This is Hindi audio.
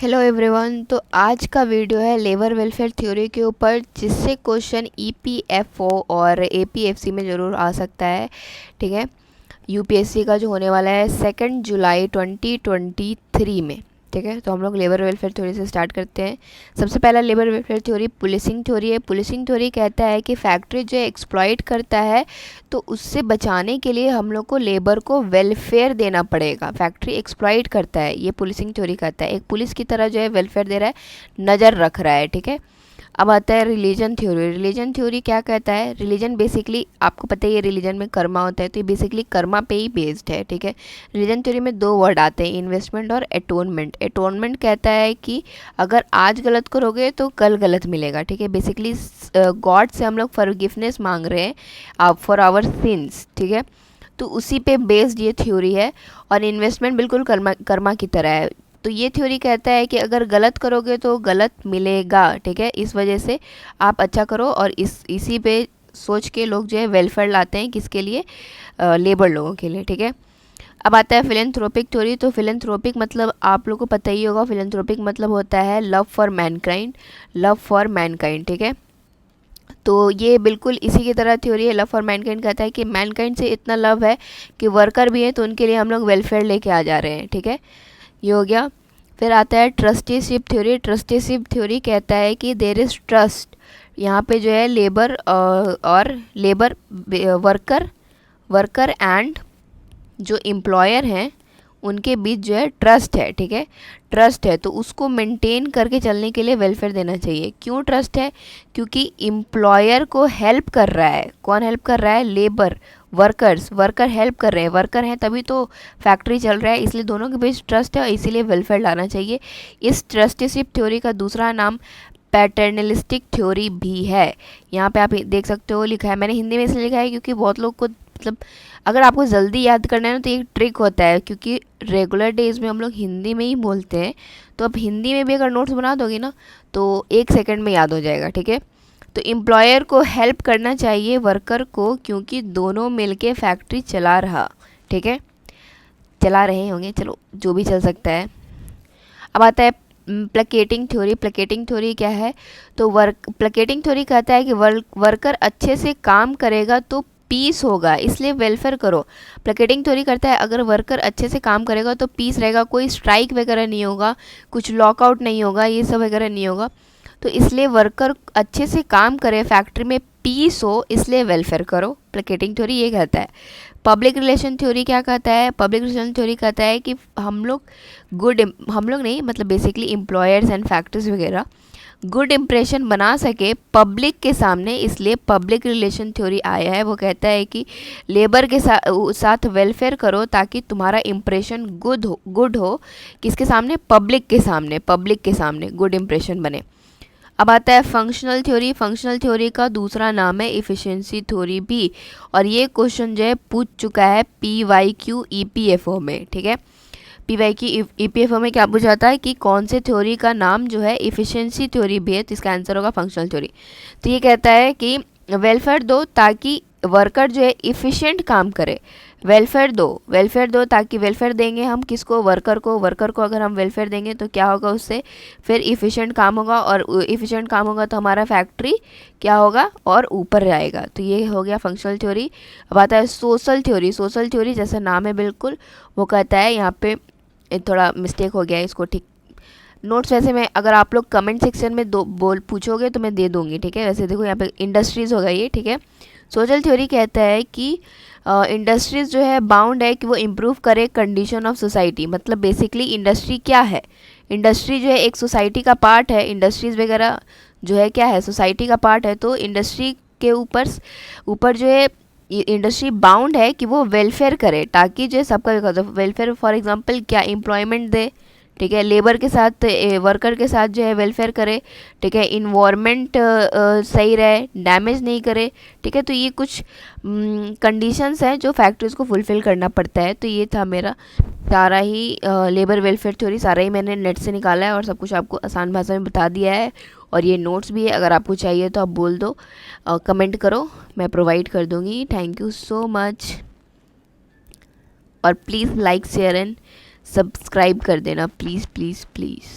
Hello everyone. तो आज का वीडियो है लेबर वेलफेयर थ्योरी के ऊपर, जिससे क्वेश्चन ईपीएफओ और एपीएफसी में ज़रूर आ सकता है। ठीक है, यूपीएससी का जो होने वाला है 2 जुलाई 2023 में। ठीक है, तो हम लोग लेबर वेलफेयर थ्योरी से स्टार्ट करते हैं। सबसे पहला labour welfare theory policing theory है। पुलिसिंग थ्योरी कहता है कि फैक्ट्री जो एक्सप्लॉइट करता है तो उससे बचाने के लिए हम लोग को लेबर को वेलफेयर देना पड़ेगा। फैक्ट्री एक्सप्लॉइट करता है, ये पुलिसिंग थ्योरी कहता है। एक पुलिस की तरह जो है वेलफेयर दे रहा है, नज़र रख रहा है। ठीक है, अब आता है रिलीजन थ्योरी। रिलीजन थ्योरी क्या कहता है? रिलीजन बेसिकली आपको पता ही है, रिलीजन में कर्मा होता है, तो ये बेसिकली कर्मा पे ही बेस्ड है। ठीक है, रिलीजन थ्योरी में दो वर्ड आते हैं, इन्वेस्टमेंट और एटोनमेंट। एटोनमेंट कहता है कि अगर आज गलत करोगे तो कल गलत मिलेगा। ठीक है, बेसिकली गॉड से हम लोग फॉरगिवनेस मांग रहे हैं फॉर आवर सिंस। ठीक है, तो उसी पे बेस्ड ये थ्योरी है। और इन्वेस्टमेंट बिल्कुल कर्मा कर्मा की तरह है। तो ये थ्योरी कहता है कि अगर गलत करोगे तो गलत मिलेगा। ठीक है, इस वजह से आप अच्छा करो, और इसी पे सोच के लोग जो है वेलफेयर लाते हैं, किसके लिए? लेबर लोगों के लिए। ठीक है, अब आता है फिलेंथ्रोपिक थ्योरी। तो फिलेंथ्रोपिक मतलब आप लोगों को पता ही होगा, फिलेंथ्रोपिक मतलब होता है love for Mankind. Love for Mankind. ठीक है, तो ये बिल्कुल इसी की तरह थ्योरी है। लव फॉर मैनकाइंड कहता है कि मैनकाइंड से इतना लव है कि वर्कर भी हैं तो उनके लिए हम लोग वेलफेयर लेके आ जा रहे हैं। ठीक है, ये हो गया। फिर आता है ट्रस्टीशिप थ्योरी। ट्रस्टीशिप थ्योरी कहता है कि देर इज़ ट्रस्ट। यहाँ पे जो है लेबर और लेबर वर्कर वर्कर एंड जो एम्प्लॉयर हैं उनके बीच जो है ट्रस्ट है। ठीक है, ट्रस्ट है तो उसको मेंटेन करके चलने के लिए वेलफेयर देना चाहिए। क्यों ट्रस्ट है? क्योंकि एम्प्लॉयर को हेल्प कर रहा है। कौन हेल्प कर रहा है? Labour, workers. वर्कर हेल्प कर रहे हैं, वर्कर हैं तभी तो फैक्ट्री चल रहा है, इसलिए दोनों के बीच ट्रस्ट है और इसीलिए वेलफेयर लाना चाहिए। इस ट्रस्टीशिप थ्योरी का दूसरा नाम पैटर्नलिस्टिक थ्योरी भी है। यहाँ पे आप देख सकते हो, लिखा है, मैंने हिंदी में इसलिए लिखा है क्योंकि बहुत लोग को मतलब अगर आपको जल्दी याद करना है ना तो एक ट्रिक होता है, क्योंकि रेगुलर डेज में हम लोग हिंदी में ही बोलते हैं, तो अब हिंदी में भी अगर नोट्स बना दोगे ना तो 1 सेकंड में याद हो जाएगा। ठीक है, तो एम्प्लॉयर को हेल्प करना चाहिए वर्कर को, क्योंकि दोनों मिलके फैक्ट्री चला रहा। ठीक है, चला रहे होंगे, चलो जो भी चल सकता है। अब आता है प्लेकेटिंग थ्योरी। प्लेकेटिंग थ्योरी क्या है? तो प्लेकेटिंग थ्योरी कहता है कि वर्कर अच्छे से काम करेगा तो पीस होगा, इसलिए वेलफेयर करो। प्लेकेटिंग थ्योरी करता है अगर वर्कर अच्छे से काम करेगा तो पीस रहेगा, कोई स्ट्राइक वगैरह नहीं होगा, कुछ लॉकआउट नहीं होगा, ये सब वगैरह नहीं होगा। तो इसलिए वर्कर अच्छे से काम करे, फैक्ट्री में पीस हो, इसलिए वेलफेयर करो। प्लेकेटिंग थ्योरी ये कहता है। पब्लिक रिलेशन थ्योरी क्या कहता है? पब्लिक रिलेशन थ्योरी कहता है कि हम लोग हम लोग नहीं, मतलब बेसिकली एम्प्लॉयर्स एंड फैक्ट्रीज वगैरह गुड इम्प्रेशन बना सके पब्लिक के सामने, इसलिए पब्लिक रिलेशन थ्योरी आया है। वो कहता है कि लेबर के साथ वेलफेयर करो ताकि तुम्हारा इम्प्रेशन गुड हो किसके सामने? पब्लिक के सामने। पब्लिक के सामने गुड इम्प्रेशन बने। अब आता है फंक्शनल थ्योरी। फंक्शनल थ्योरी का दूसरा नाम है इफ़िशिएंसी थ्योरी भी, और ये क्वेश्चन जो है पूछ चुका है PYQ EPFO में। ठीक है, PYQ EPFO में क्या पूछा था कि कौन से थ्योरी का नाम जो है इफ़िशिएंसी थ्योरी भी है, तो इसका आंसर होगा फंक्शनल थ्योरी। तो ये कहता है कि वेलफेयर दो ताकि वर्कर जो है इफ़िशिएंट काम करे। वेलफेयर दो ताकि वेलफेयर देंगे हम किसको? वर्कर को। वर्कर को अगर हम वेलफेयर देंगे तो क्या होगा उससे? फिर इफ़िशिएंट काम होगा, और इफ़िशिएंट काम होगा तो हमारा फैक्ट्री क्या होगा? और ऊपर जाएगा। तो ये हो गया फंक्शनल थ्योरी। अब आता है सोशल थ्योरी। सोशल थ्योरी जैसा नाम है बिल्कुल, वो कहता है, यहाँ पे थोड़ा मिस्टेक हो गया है, इसको ठीक नोट्स वैसे मैं अगर आप लोग कमेंट सेक्शन में दो बोल पूछोगे तो मैं दे दूंगी। ठीक है, वैसे देखो यहाँ पे इंडस्ट्रीज़ होगा ये। ठीक है, सोशल थ्योरी कहता है कि इंडस्ट्रीज़ जो है बाउंड है कि वो इम्प्रूव करे कंडीशन ऑफ सोसाइटी। मतलब बेसिकली इंडस्ट्री क्या है? इंडस्ट्री जो है एक सोसाइटी का पार्ट है। इंडस्ट्रीज़ वगैरह जो है क्या है? सोसाइटी का पार्ट है। तो इंडस्ट्री के ऊपर ऊपर जो है इंडस्ट्री बाउंड है कि वो वेलफेयर करे ताकि जो है सबका वेलफेयर, फॉर एग्जांपल क्या? एम्प्लॉयमेंट दे। ठीक है, लेबर के साथ वर्कर के साथ जो है वेलफेयर करे। ठीक है, इन्वायरमेंट सही रहे, डैमेज नहीं करे। ठीक है, तो ये कुछ कंडीशंस हैं जो फैक्ट्रीज को फुलफ़िल करना पड़ता है। तो ये था मेरा सारा ही लेबर वेलफेयर थ्योरी, सारा ही मैंने नेट से निकाला है और सब कुछ आपको आसान भाषा में बता दिया है। और ये नोट्स भी है, अगर आपको चाहिए तो आप बोल दो, कमेंट करो, मैं प्रोवाइड कर दूँगी। थैंक यू सो मच, और please like share and subscribe कर देना प्लीज़ प्लीज़ प्लीज़।